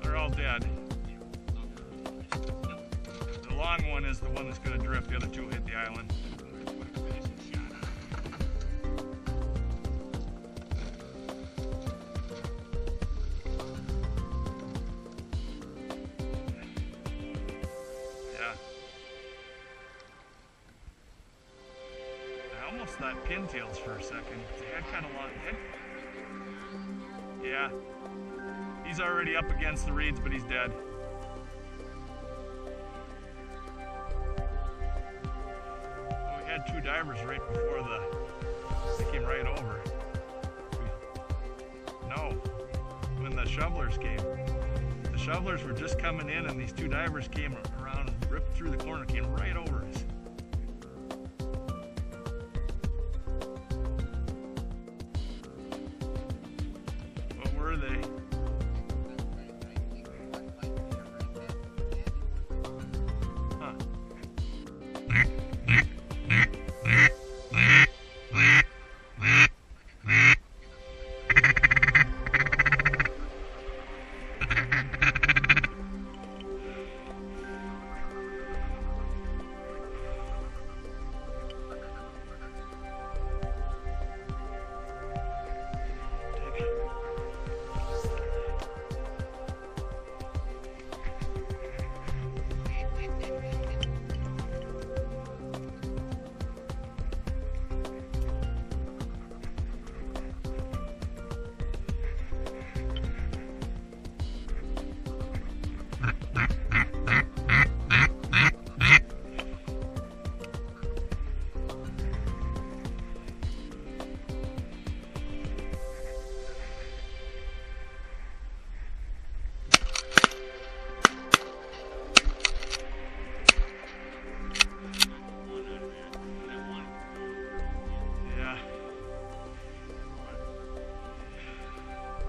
They're all dead. The long one is the one that's going to drift. The other two hit the island. I almost thought pintails for a second. They had kind of long head. Yeah. He's already up against the reeds, but he's dead. Oh, we had two divers right before they came right over. No, when the shovelers came. The shovelers were just coming in and these two divers came around and ripped through the corner, came right over us. What were they?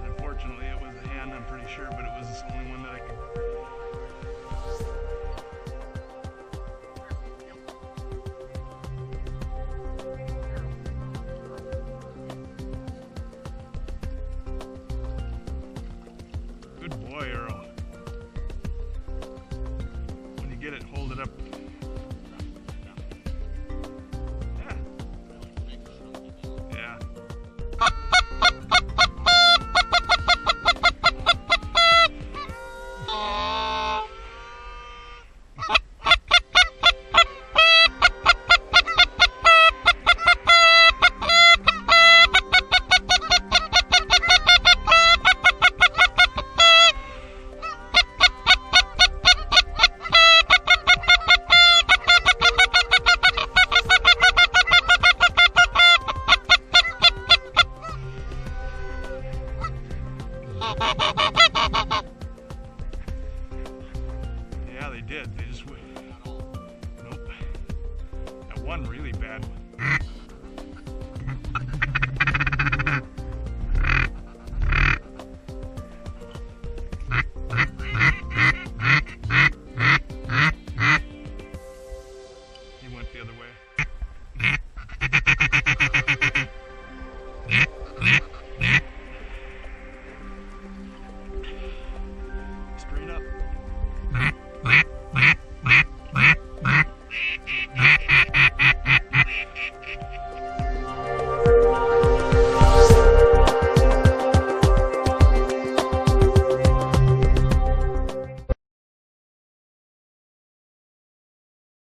Unfortunately, it was a hen, I'm pretty sure, but it was the only one that I could. Good boy, Earl. When you get it, hold it up. Yeah. Yeah. Yeah, they did. They just went. Nope. That one really bad one.